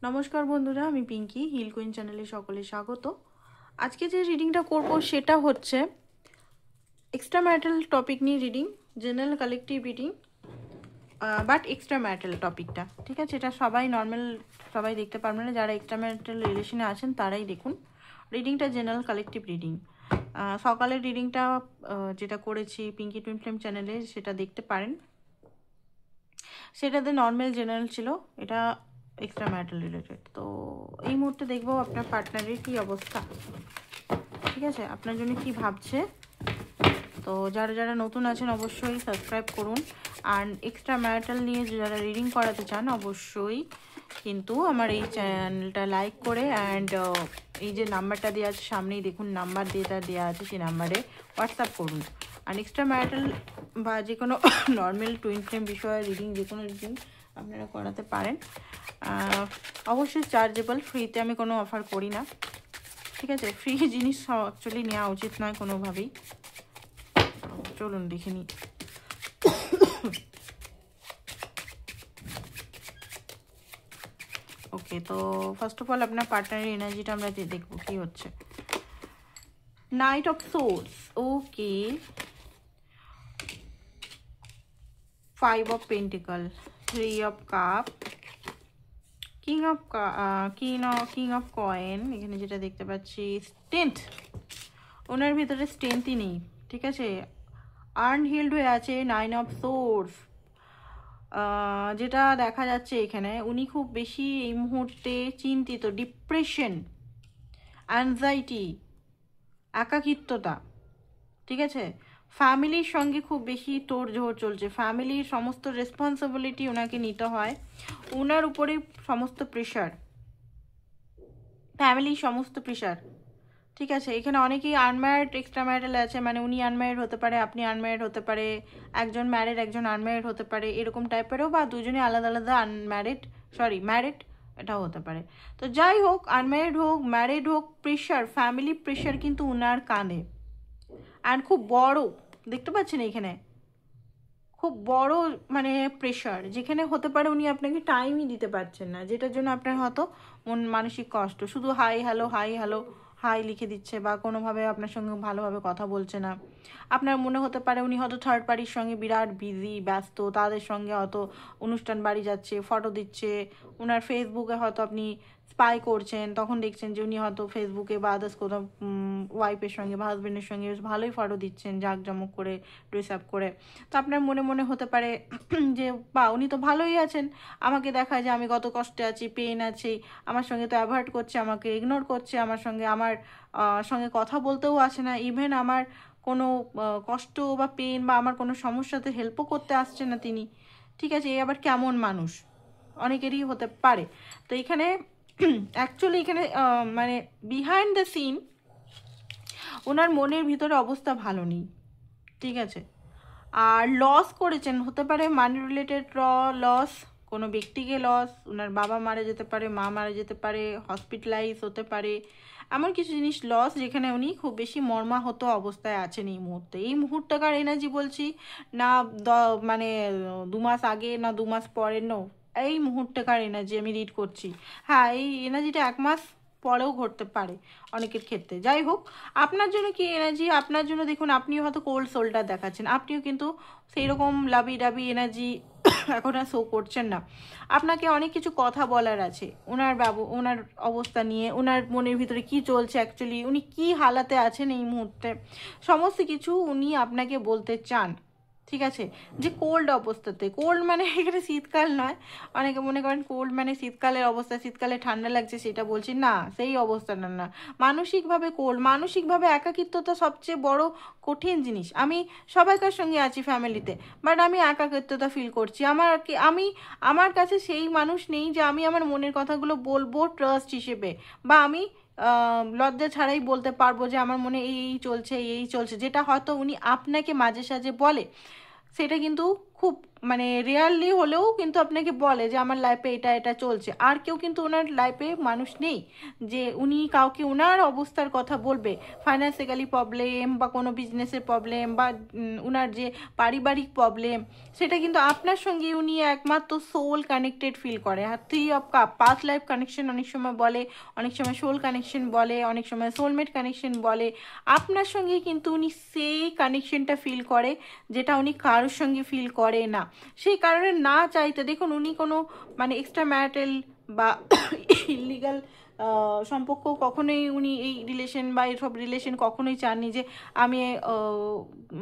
नमस्कार बंधुरा आमी पिंकी हिल कुइन चैनेले सकले स्वागत। आज के जे रिडिंगटा करब सेटा होच्छे एक्सट्रा मैरिटल टपिक निये रिडिंग, जेनारेल कालेक्टिव रिडिंग बाट एक्सट्रा मैरिटल टपिकटा ठीक आछे। एटा सबाई नर्माल सबाई देखते पारबेन ना, जारा एक्सट्रा मैरिटल रिलेशने आछेन ताराई देखुन। रिडिंगटा जेनारेल कालेक्टिव रिडिंग। सकालेर रिडिंगटा जेटा करेछि पिंकी टुइन फ्लेम चैनेले सेटा देखते पारेन। सेटाते नर्माल जेनारेल छिलो, एटा एक्सट्रा मैरिटल रिलेटेड। तो এই মুহূর্তে দেখবো আপনার পার্টনারের কি অবস্থা, ঠিক আছে, আপনার জন্য কি ভাবছে। তো যারা যারা নতুন আছেন অবশ্যই সাবস্ক্রাইব করুন। আর এক্সট্রা ম্যারিটাল নিয়ে যারা রিডিং করাতে চান অবশ্যই কিন্তু আমার এই চ্যানেলটা লাইক করে অ্যান্ড এই যে নাম্বারটা দেওয়া আছে সামনেই দেখুন নাম্বার দেওয়া আছে, সেই নাম্বারে হোয়াটসঅ্যাপ করুন। আর এক্সট্রা ম্যারিটাল বা যে কোনো নর্মাল টুইন ফ্লেম বিষয়ে রিডিং যে কোনো রিডিং আপনারা করাতে পারেন। অবশ্যই চার্জেবল, ফ্রিতে আমি কোনো অফার করি না, ঠিক আছে। ফ্রি জিনিস অ্যাকচুয়ালি নেওয়া উচিত নয় কোনোভাবেই। চলুন দেখে নিই। ওকে, তো ফার্স্ট অফ অল আপনার পার্টনারের এনার্জিটা আমরা দেখবো কি হচ্ছে। Night of swords, okay, 5 of pentacle, 3 of cup, king of coin, এখানে যেটা দেখতে পাচ্ছি স্ট্রেংথ, ওনার ভিতরে স্ট্রেংথই নেই, ঠিক আছে। আনহিল্ড হয়ে আছে 9 অফ সোর্স। যেটা দেখা যাচ্ছে এখানে উনি খুব বেশি এই মুহূর্তে চিন্তিত, ডিপ্রেশন, অ্যাংজাইটি, একাকিত্বতা, ঠিক আছে। ফ্যামিলির সঙ্গে খুব বেশি তোড়জোড় চলছে, ফ্যামিলির সমস্ত রেসপন্সিবিলিটি ওনাকে নিতে হয়, ওনার উপরে সমস্ত প্রেশার, ফ্যামিলির সমস্ত প্রেশার, ঠিক আছে। এখানে অনেকেই আনম্যারিড এক্সট্রা ম্যারিটাল আছে, মানে উনি আনম্যারিড হতে পারে, আপনি আনম্যারিড হতে পারে, একজন ম্যারিড একজন আনম্যারিড হতে পারে, এরকম টাইপেরও, বা দুজনে আলাদা আলাদা ম্যারিড এটাও হতে পারে। তো যাই হোক, আনম্যারিড হোক ম্যারিড হোক, প্রেশার, ফ্যামিলি প্রেশার কিন্তু উনার কাঁধে। অ্যান্ড খুব বড় দেখতে পাচ্ছেন এখানে, খুব বড় মানে প্রেশার, যেখানে হতে পারে উনি আপনাকে টাইমই দিতে পারছেন না, যেটার জন্য আপনার হয়তো মানসিক কষ্ট। শুধু হাই হ্যালো হাই লিখে দিচ্ছে বা কোনোভাবে আপনার সঙ্গে ভালোভাবে কথা বলছে না। আপনার মনে হতে পারে উনি হয়তো থার্ড পার্টির সঙ্গে বিরাট বিজি, ব্যস্ত, তাদের সঙ্গে হয়তো অনুষ্ঠান বাড়ি যাচ্ছে, ফটো দিচ্ছে, ওনার ফেসবুকে হয়তো আপনি স্পাই করছেন, তখন দেখছেন যে উনি হয়তো ফেসবুকে বা আদার্স কোথাও ওয়াইফের সঙ্গে বা হাজব্যান্ডের সঙ্গে বেশ ভালোই ফটো দিচ্ছেন জাঁকজমক করে, ড্রেস আপ করে। তো আপনার মনে মনে হতে পারে যে বা উনি তো ভালোই আছেন, আমাকে দেখায় যে আমি কত কষ্টে আছি, পেন আছি, আমার সঙ্গে তো অ্যাভয়েড করছে, আমাকে ইগনোর করছে, আমার সঙ্গে কথা বলতেও আসে না, ইভেন আমার কোনো কষ্ট বা পেন বা আমার কোনো সমস্যাতে হেল্পও করতে আসছে না তিনি, ঠিক আছে। এই আবার কেমন মানুষ অনেকেরই হতে পারে। তো এখানে অ্যাকচুয়ালি এখানে মানে বিহাইন্ড দ্য সিন ওনার মনের ভিতরে অবস্থা ভালো নেই, ঠিক আছে। আর লস করেছেন, হতে পারে মানি রিলেটেড লস, কোনো ব্যক্তিকে লস, ওনার বাবা মারা যেতে পারে, মা মারা যেতে পারে, হসপিটালাইজ হতে পারে, এমন কিছু জিনিস লস যেখানে উনি খুব বেশি মর্মাহত অবস্থায় আছেন এই মুহূর্তে। এই মুহূর্তকার এনার্জি বলছি না, মানে 2 মাস আগে না 2 মাস পরে, নো, এই মুহূর্তকার এনার্জি আমি রিড করছি। হ্যাঁ, এই এনার্জিটা 1 মাস পরেও ঘটতে পারে অনেকের ক্ষেত্রে। যাই হোক, আপনার জন্য কি এনার্জি, আপনার জন্য দেখুন আপনিও হয়তো কোল্ড শোল্ডার দেখাচ্ছেন, আপনিও কিন্তু সেই রকম লাভি ডাবি এনার্জি এখন আর শো করছেন না। আপনাকে অনেক কিছু কথা বলার আছে ওনার অবস্থা নিয়ে, ওনার মনের ভিতরে কি চলছে, অ্যাকচুয়ালি উনি কি হালাতে আছেন এই মুহূর্তে, সমস্ত কিছু উনি আপনাকে বলতে চান, ঠিক আছে। যে কোল্ড অবস্থাতে, কোল্ড মানে এখানে শীতকাল নয়, অনেকে মনে করেন কোল্ড মানে শীতকালের অবস্থা, শীতকালে ঠান্ডা লাগছে সেটা বলছি না, সেই অবস্থাটা না, মানসিকভাবে কোল্ড, মানসিকভাবে একাকিত্বতা সবচেয়ে বড় কঠিন জিনিস। আমি সবাইকার সঙ্গে আছি ফ্যামিলিতে, বাট আমি একাকিত্বতা ফিল করছি, আমার কাছে সেই মানুষ নেই যে আমি আমার মনের কথাগুলো বলবো ট্রাস্ট হিসেবে, বা আমি লজ্জা ছাড়াই বলতে পারবো যে আমার মনে এই চলছে, যেটা হয়তো উনি আপনাকে মাঝে সাঝে বলে, সেটা কিন্তু খুব মানে রেয়ারলি হলেও কিন্তু আপনাকে বলে যে আমার লাইফে এটা এটা চলছে। আর কেউ কিন্তু ওনার লাইফে মানুষ নেই যে উনি কাউকে ওনার অবস্থার কথা বলবে, ফাইন্যান্সিক্যালি প্রবলেম বা কোনো বিজনেসের প্রবলেম বা ওনার যে পারিবারিক প্রবলেম, সেটা কিন্তু আপনার সঙ্গে উনি একমাত্র সোল কানেক্টেড ফিল করে। আর 3 of cup past life connection অনেক সময় বলে, অনেক সময় সোল কানেকশন বলে, অনেক সময় সোলমেট কানেকশন বলে। আপনার সঙ্গে কিন্তু উনি সেই কানেকশনটা ফিল করে যেটা উনি কারোর সঙ্গে ফিল করে না। সেই কারণে না চাইতে দেখুন উনি কোনো মানে এক্সট্রা ম্যারিটাল বা ইলিগাল সম্পর্ক কখনোই উনি এই রিলেশন বা এইসব রিলেশন কখনোই চাননি যে আমি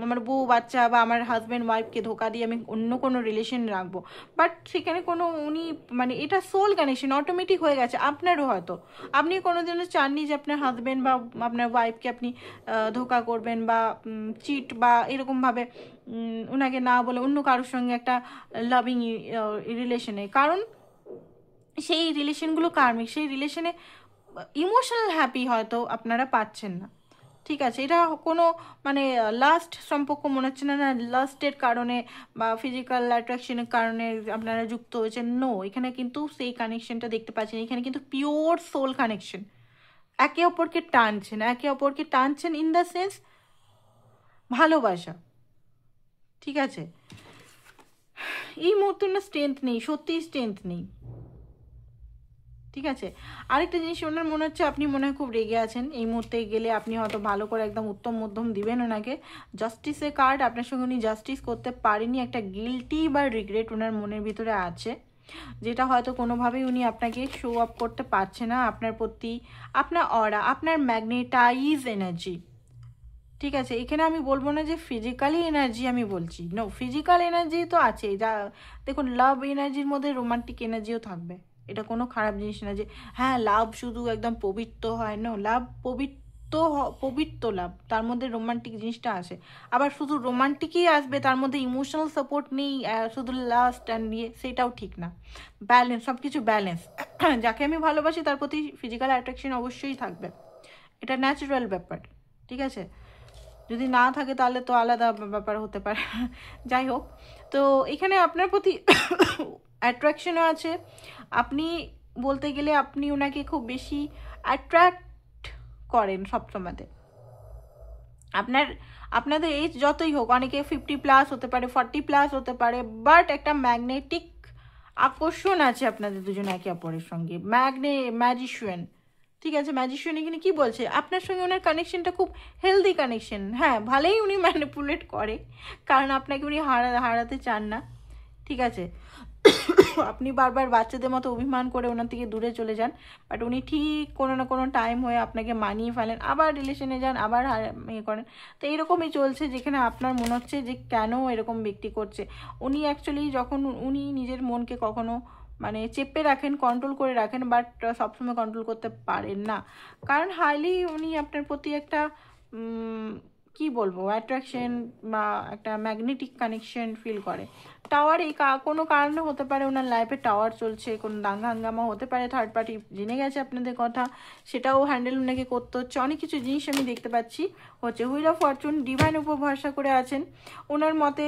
আমার বউ বাচ্চা বা আমার হাজব্যান্ড ওয়াইফকে ধোকা দিয়ে আমি অন্য কোনো রিলেশন রাখবো। বাট সেখানে কোনো উনি মানে এটা সোল কানেকশন অটোমেটিক হয়ে গেছে। আপনারও হয়তো আপনি কোনোদিনও চাননি যে আপনার হাজব্যান্ড বা আপনার ওয়াইফকে আপনি ধোকা করবেন বা চিট বা এরকমভাবে ওনাকে না বলে অন্য কারোর সঙ্গে একটা লাভিং রিলেশনে, কারণ সেই রিলেশনগুলো কার্মিক, সেই রিলেশনে ইমোশনাল হ্যাপি হয়তো আপনারা পাচ্ছেন না। ঠিক আছে, এটা কোনো মানে লাস্ট সম্পর্ক মনে হচ্ছে না, না লাস্টের কারণে বা ফিজিক্যাল অ্যাট্রাকশনের কারণে আপনারা যুক্ত হয়েছেন। নো, এখানে কিন্তু সেই কানেকশনটা দেখতে পাচ্ছেন, এখানে কিন্তু পিওর সোল কানেকশন। একে অপরকে টানছেন, একে অপরকে টানছেন ইন দ্য সেন্স ভালোবাসা। ঠিক আছে, এই মুহূর্তে না স্ট্রেংথ নেই, সত্যিই স্ট্রেংথ নেই। ঠিক আছে, আরেকটা জিনিস ওনার মনে হচ্ছে আপনি মনে হয় খুব রেগে আছেন। এই মুহূর্তে গেলে আপনি হয়তো ভালো করে একদম উত্তম মধ্যম দিবেন ওনাকে। জাস্টিসের কার্ড, আপনার সঙ্গে উনি জাস্টিস করতে পারেনি, একটা গিল্টি বা রিগ্রেট ওনার মনের ভিতরে আছে, যেটা হয়তো কোনোভাবেই উনি আপনাকে শো আপ করতে পারছে না আপনার প্রতি, আপনার অরা, আপনার ম্যাগনেটাইজ এনার্জি। ঠিক আছে, এখানে আমি বলবো না যে ফিজিক্যালি এনার্জি আমি বলছি, নো, ফিজিক্যাল এনার্জি তো আছে। যা দেখুন, লাভ এনার্জির মধ্যে রোমান্টিক এনার্জিও থাকবে, এটা কোনো খারাপ জিনিস না যে হ্যাঁ লাভ শুধু একদম পবিত্র হয়। নো, লাভ পবিত্র লাভ, তার মধ্যে রোমান্টিক জিনিসটা আসে। আবার শুধু রোমান্টিকই আসবে, তার মধ্যে ইমোশনাল সাপোর্ট নেই, শুধু লাস্ট অ্যান্ড ইয়ে, সেটাও ঠিক না। ব্যালেন্স, সব কিছু ব্যালেন্স। যাকে আমি ভালোবাসি তার প্রতি ফিজিক্যাল অ্যাট্রাকশন অবশ্যই থাকবে, এটা ন্যাচারাল ব্যাপার। ঠিক আছে, যদি না থাকে তাহলে তো আলাদা ব্যাপার হতে পারে। যাই হোক, তো এখানে আপনার প্রতি অ্যাট্রাকশনও আছে। আপনি বলতে গেলে আপনি ওনাকে খুব বেশি অ্যাট্রাক্ট করেন সবসময়তে। আপনাদের এজ যতই হোক, অনেকে 50+ হতে পারে, 40+ হতে পারে, বাট একটা ম্যাগনেটিক আকর্ষণ আছে আপনাদের দুজন একে অপরের সঙ্গে, ম্যাজিশিয়ান। ঠিক আছে, ম্যাজিশিয়ান এখানে কি বলছে, আপনার সঙ্গে ওনার কানেকশনটা খুব হেলদি কানেকশন। হ্যাঁ, ভালোই উনি ম্যানিপুলেট করে, কারণ আপনাকে উনি হারাতে চান না। ঠিক আছে, আপনি বারবার বাচ্চাদের মতো অভিমান করে ওনার থেকে দূরে চলে যান, বাট উনি ঠিক কোনো না কোনো টাইম হয়ে আপনাকে মানিয়ে ফেলেন, আবার রিলেশনে যান, আবার ইয়ে করেন। তো এইরকমই চলছে, যেখানে আপনার মনে হচ্ছে যে কেন এরকম ব্যক্তি করছে। উনি অ্যাকচুয়ালি যখন উনি নিজের মনকে কখনো মানে চেপে রাখেন, কন্ট্রোল করে রাখেন, বাট সবসময় কন্ট্রোল করতে পারেন না, কারণ হাইলি উনি আপনার প্রতি একটা কি বলবো অ্যাট্রাকশন বা একটা ম্যাগনেটিক কানেকশন ফিল করে। টাওয়ার এই কোনো কারণে হতে পারে, ওনার লাইফে টাওয়ার চলছে, কোনো দাঙ্গা হাঙ্গামা হতে পারে, থার্ড পার্টি জেনে গেছে আপনাদের কথা, সেটাও হ্যান্ডেল ওনাকে করতে হচ্ছে। অনেক কিছু জিনিস আমি দেখতে পাচ্ছি হচ্ছে। হুইল অফ ফরচুন, ডিভাইন উপর ভরসা করে আছেন। ওনার মতে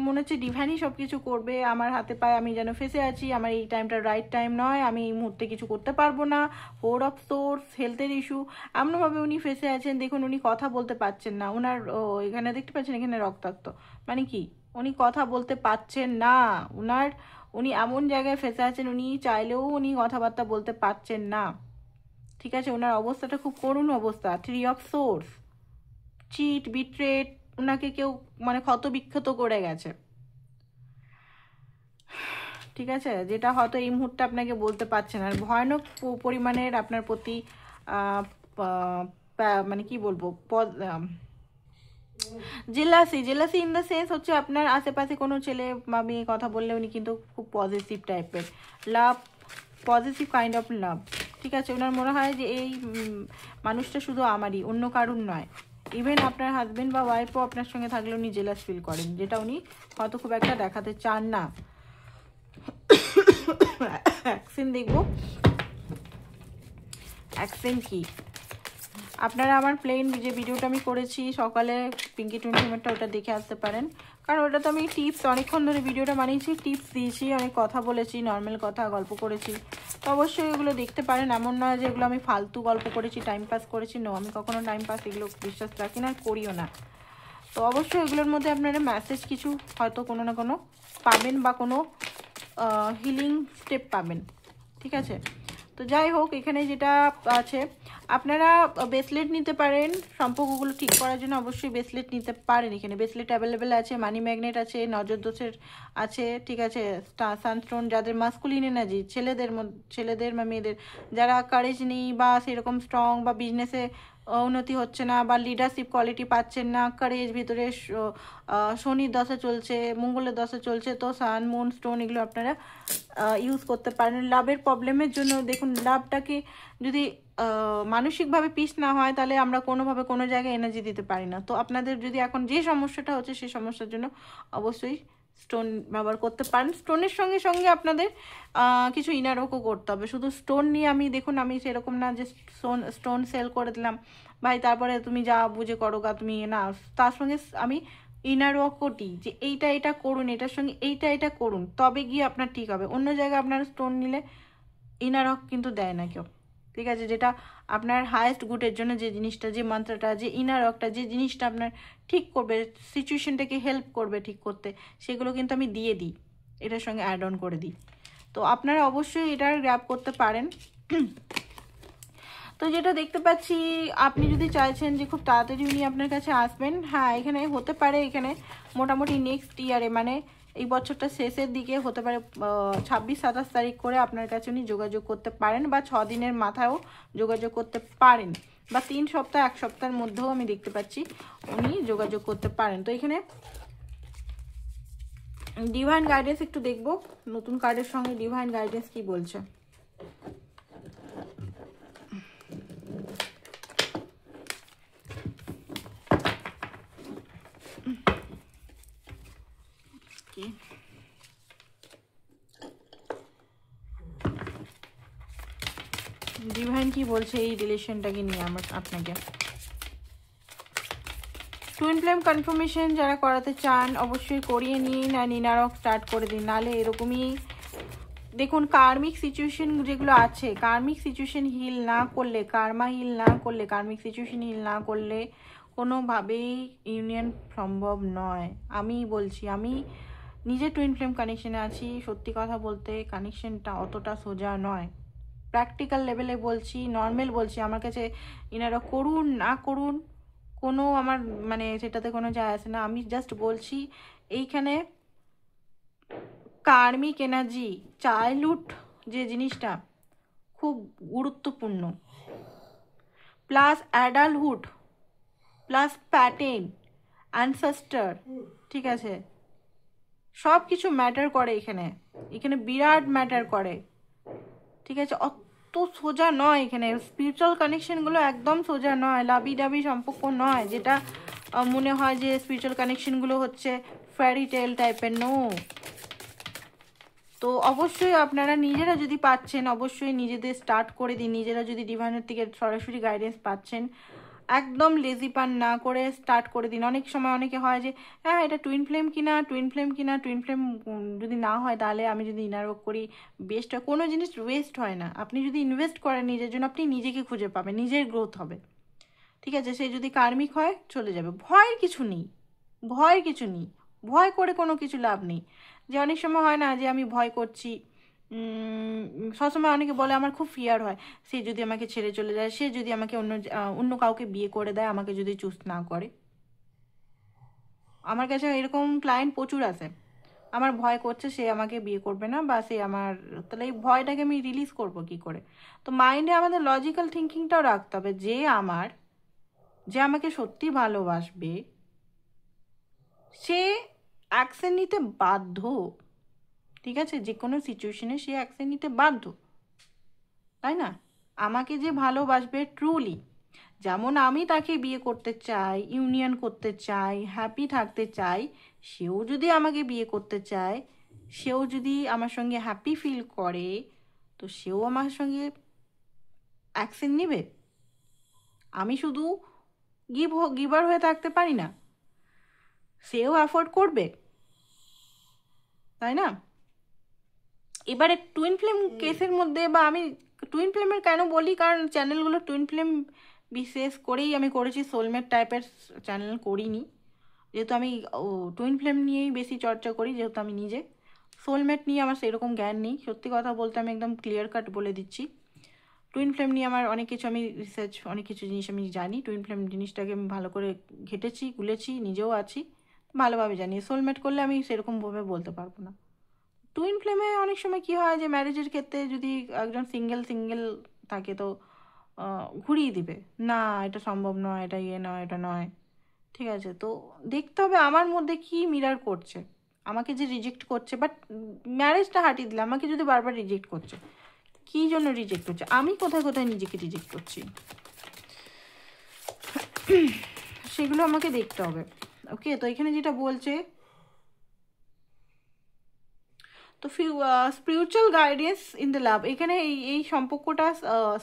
মনে হচ্ছে ডিভাইনই সব কিছু করবে, আমার হাতে পায়ে আমি যেন ফেসে আছি, আমার এই টাইমটা রাইট টাইম নয়, আমি এই মুহূর্তে কিছু করতে পারবো না। 4 অফ সোর্স, হেলথের ইস্যু, এমনভাবে উনি ফেসে আছেন। দেখুন, উনি কথা বলতে পারছেন না, ওনার এখানে দেখতে পাচ্ছেন, এখানে রক্তাক্ত, মানে কি উনি কথা বলতে পারছেন না। উনি এমন জায়গায় ফেসে আছেন, উনি চাইলেও উনি কথাবার্তা বলতে পারছেন না। ঠিক আছে, ওনার অবস্থাটা খুব করুণ অবস্থা। 3 অফ সোর্স, চিট, বিট্রেট, ওনাকে কেউ মানে ক্ষত বিক্ষত করে গেছে। ঠিক আছে, যেটা হয়তো এই মুহূর্তে আপনাকে বলতে পারছেন। আর ভয়ানক পরিমাণের আপনার প্রতি মানে কি বলবো জেলাসি ইন দ্য সেন্স হচ্ছে আপনার আশেপাশে কোনো ছেলে বা মেয়ে কথা বললে উনি কিন্তু খুব পজিটিভ টাইপের লাভ, পজিটিভ কাইন্ড অফ লাভ। ঠিক আছে, ওনার মনে হয় যে এই মানুষটা শুধু আমারই, অন্য কারুর নয়। ইভেন আপনার হাজবেন্ড বা ওয়াইফও আপনার সঙ্গে থাকলে উনি জেলাস ফিল করেন, যেটা উনি হয়তো খুব একটা দেখাতে চান না। অ্যাকশন দেখবো, অ্যাকশন কি। আপনারা আমার প্লেন যে ভিডিওটা আমি করেছি সকালে পিঙ্কি টুনটুমেরটা, ওটা দেখে আসতে পারেন। কারণ ওটা তো আমি টিপস অনেকক্ষণ ধরে ভিডিওটা বানিয়েছি, টিপস দিয়েছি, অনেক কথা বলেছি, নর্মাল কথা গল্প করেছি। তো অবশ্যই এগুলো দেখতে পারেন, এমন নয় যে এগুলো আমি ফালতু গল্প করেছি, টাইম পাস করেছি। নো, আমি কখনো টাইম পাস এগুলো বিশ্বাস রাখি না, করিও না। তো অবশ্যই এগুলোর মধ্যে আপনারা মেসেজ কিছু হয়তো কোনো না কোনো পাবেন বা কোনো হিলিং স্টেপ পাবেন, ঠিক আছে। তো যাই হোক, এখানে যেটা আছে, আপনারা ব্রেসলেট নিতে পারেন সম্পর্কগুলো ঠিক করার জন্য, অবশ্যই ব্রেসলেট নিতে পারেন। এখানে ব্রেসলেট অ্যাভেলেবেল আছে, মানি ম্যাগনেট আছে, নজর দোষের আছে, ঠিক আছে, সানস্টোন, যাদের মাস্কুলিন এনার্জি, ছেলেদের বা মেয়েদের যারা কারেজ নেই বা সেরকম স্ট্রং বা বিজনেসে উন্নতি হচ্ছে না বা লিডারশিপ কোয়ালিটি পাচ্ছেন না, কারেজ ভিতরে শনির দশা চলছে, মঙ্গলের দশা চলছে, তো সান মুন স্টোন এগুলো আপনারা ইউজ করতে পারেন। লাভের প্রবলেমের জন্য দেখুন, লাভটাকে যদি মানসিকভাবে পিস না হয় তাহলে আমরা কোনোভাবে কোনো জায়গায় এনার্জি দিতে পারি না। তো আপনাদের যদি এখন যে সমস্যাটা হচ্ছে সেই সমস্যার জন্য অবশ্যই স্টোন ব্যবহার করতে পারেন। স্টোনের সঙ্গে সঙ্গে আপনাদের কিছু ইনার ওয়ার্কও করতে হবে। শুধু স্টোন নিয়ে আমি দেখুন, আমি সেরকম না যে স্টোন সেল করে দিলাম ভাই তারপরে তুমি যা বুঝে করো গা তুমি, না, তার সঙ্গে আমি ইনার ওয়ার্কও দিই যে এটা করুন, এটার সঙ্গে এটা করুন, তবে গিয়ে আপনার ঠিক হবে। অন্য জায়গায় আপনার স্টোন নিলে ইনার ওয়ার্ক কিন্তু দেয় না কেউ, ঠিক আছে। যেটা আপনার হায়েস্ট গুডের জন্য যে জিনিসটা, যে মন্ত্রটা, যে ইনার ওয়ার্কটা, যে জিনিসটা আপনার ঠিক করবে, সিচুয়েশনটাকে হেল্প করবে ঠিক করতে, সেগুলো কিন্তু আমি দিয়ে দিই, এটার সঙ্গে অ্যাড অন করে দিই। তো আপনারা অবশ্যই এটা গ্র্যাব করতে পারেন। তো যেটা দেখতে পাচ্ছি, আপনি যদি চাইছেন যে খুব তাড়াতাড়ি উনি আপনার কাছে আসবেন, হ্যাঁ, এখানে হতে পারে, এখানে মোটামুটি নেক্সট ইয়ারে মানে এই বছরটা শেষের দিকে হতে পারে 26-27 তারিখ করে আপনার কাছে উনি যোগাযোগ করতে পারেন, বা 6 দিনের মাথায়ও যোগাযোগ করতে পারেন, বা 3 সপ্তাহ 1 সপ্তাহের মধ্যেও আমি দেখতে পাচ্ছি উনি যোগাযোগ করতে পারেন। তো এখানে ডিভাইন গাইডেন্স একটু দেখব, নতুন কার্ডের সঙ্গে ডিভাইন গাইডেন্স কি বলছে। ডিভাইন কি বলছে এই রিলেশনটাকে নিয়ে আপনাকে। টুইন ফ্লেম কনফার্মেশন যারা করাতে চান অবশ্যই করিয়ে নিন, আর ইনারক স্টার্ট করে দিন, নাহলে এরকমই দেখুন কার্মিক সিচুয়েশন যেগুলো আছে, কার্মিক সিচুয়েশন হিল না করলে, কার্মা হিল না করলে, কার্মিক সিচুয়েশন হিল না করলে কোনোভাবেই ইউনিয়ন সম্ভব নয়। আমি বলছি, আমি নিজে টুইন ফ্লেম কানেকশনে আছি, সত্যি কথা বলতে কানেকশনটা অতটা সোজা নয়। প্র্যাকটিক্যাল লেভেলে বলছি, নর্মাল বলছি, আমার কাছে এনারা করুন না করুন কোনো আমার মানে সেটাতে কোনো যায় আসে না। আমি জাস্ট বলছি এইখানে কার্মিক এনার্জি, চাইল্ডহুড যে জিনিসটা খুব গুরুত্বপূর্ণ, plus adulthood, plus pattern, ancestor, ঠিক আছে, সব কিছু ম্যাটার করে এখানে, এখানে বিরাট ম্যাটার করে, ঠিক আছে। অত সোজা নয়, এখানে স্পিরিচুয়াল কানেকশনগুলো একদম সোজা নয়, লাভি ডাবি সম্পর্ক নয়, যেটা মনে হয় যে স্পিরিচুয়াল কানেকশনগুলো হচ্ছে ফ্যারি টেল টাইপের। নো। তো অবশ্যই আপনারা নিজেরা যদি পাচ্ছেন অবশ্যই নিজেদের স্টার্ট করে দিন, নিজেরা যদি ডিভাইনের থেকে সরাসরি গাইডেন্স পাচ্ছেন একদম লেজি পান না করে স্টার্ট করে দিন। অনেক সময় অনেকে হয় যে হ্যাঁ এটা টুইন ফ্লেম কিনা, টুইন ফ্লেম কিনা, টুইন ফ্লেম যদি না হয় তাহলে আমি যদি ইনার ওয়ার্ক করি বেস্ট হয়। কোনো জিনিস ওয়েস্ট হয় না, আপনি যদি ইনভেস্ট করেন নিজের জন্য আপনি নিজেকে খুঁজে পাবেন, নিজের গ্রোথ হবে, ঠিক আছে। সে যদি কার্মিক হয় চলে যাবে, ভয়ের কিছু নেই, ভয়ের কিছু নেই, ভয় করে কোনো কিছু লাভ নেই। যে অনেক সময় হয় না যে আমি ভয় করছি, সবসময় অনেকে বলে আমার খুব ফিয়ার হয়, সে যদি আমাকে ছেড়ে চলে যায়, সে যদি আমাকে অন্য কাউকে বিয়ে করে দেয়, আমাকে যদি চুজ না করে। আমার কাছে এরকম ক্লায়েন্ট প্রচুর আছে, আমার ভয় করছে সে আমাকে বিয়ে করবে না বা সে আমার, তাহলে এই ভয়টাকে আমি রিলিজ করব কি করে? তো মাইন্ডে আমাদের লজিক্যাল থিঙ্কিংটাও রাখতে হবে, যে আমাকে সত্যি ভালোবাসবে সে অ্যাকশন নিতে বাধ্য, ঠিক আছে, যে কোনো সিচুয়েশনে সে অ্যাকশন নিতে বাধ্য, তাই না? আমাকে যে ভালোবাসবে ট্রুলি, যেমন আমি তাকে বিয়ে করতে চাই, ইউনিয়ন করতে চাই, হ্যাপি থাকতে চাই, সেও যদি আমাকে বিয়ে করতে চায়, সেও যদি আমার সঙ্গে হ্যাপি ফিল করে, তো সেও আমার সঙ্গে অ্যাকশন নেবে। আমি শুধু গিভার হয়ে থাকতে পারি না, সেও অ্যাফোর্ড করবে, তাই না? এবারে টুইন ফ্লেম কেসের মধ্যে, বা আমি টুইন ফ্লেমের কেন বলি, কারণ চ্যানেলগুলো টুইন ফ্লেম বিশেষ করেই আমি করেছি, সোলমেট টাইপের চ্যানেল করিনি, যেহেতু আমি টুইন ফ্লেম নিয়েই বেশি চর্চা করি, যেহেতু আমি নিজে সোলমেট নিয়ে আমার সেরকম জ্ঞান নেই। সত্যি কথা বলতে আমি একদম ক্লিয়ার কাট বলে দিচ্ছি, টুইন ফ্লেম নিয়ে আমার অনেক কিছু আমি রিসার্চ, অনেক কিছু জিনিস আমি জানি। টুইন ফ্লেম জিনিসটাকে আমি ভালো করে ঘেটেছি, গুলেছি, নিজেও আছি, ভালোভাবে জানি। সোলমেট করলে আমি সেরকমভাবে বলতে পারবো না। টুইন ফ্লেমে অনেক সময় কি হয় যে ম্যারেজের ক্ষেত্রে যদি একজন সিঙ্গেল থাকে তো ঘুরিয়ে দিবে, না এটা সম্ভব নয়, এটা ইয়ে নয়, এটা নয়, ঠিক আছে? তো দেখতে হবে আমার মধ্যে কি মিরার করছে, আমাকে যে রিজেক্ট করছে, বাট ম্যারেজটা হাঁটিয়ে দিলে আমাকে যদি বারবার রিজেক্ট করছে, কী জন্য রিজেক্ট করছে, আমি কোথায় কোথায় নিজেকে রিজেক্ট করছি, সেগুলো আমাকে দেখতে হবে। ওকে, তো এখানে যেটা বলছে, তো স্পিরিচুয়াল গাইডেন্স ইন দ্য লাভ, এখানে এই সম্পর্কটা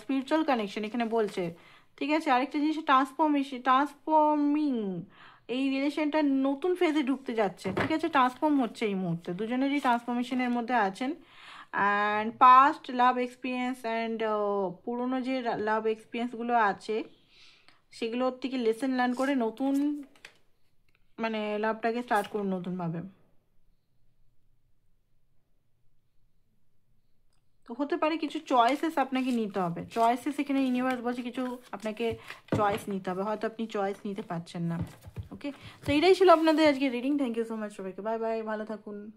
স্পিরিচুয়াল কানেকশন এখানে বলছে, ঠিক আছে? আরেকটা জিনিস ট্রান্সফর্মিং, এই রিলেশনটা নতুন ফেজে ঢুকতে যাচ্ছে, ঠিক আছে? ট্রান্সফর্ম হচ্ছে এই মুহূর্তে, দুজনেরই ট্রান্সফরমেশনের মধ্যে আছেন। And past love experience and পুরনো যে লাভ এক্সপিরিয়েন্সগুলো আছে সেগুলোর থেকে লেসন লার্ন করে নতুন মানে লাভটাকে স্টার্ট করুন নতুনভাবে। তো হতে পারে কিছু চয়েসেস আপনাকে নিতে হবে, চয়েসেস এখানে ইউনিভার্স বলছে কিছু আপনাকে চয়েস নিতে হবে, হয়তো আপনি চয়েস নিতে পারছেন না। ওকে, তো এটাই ছিল আপনাদের আজকে reading. Thank you so much সবাইকে, বাই বাই, ভালো থাকুন।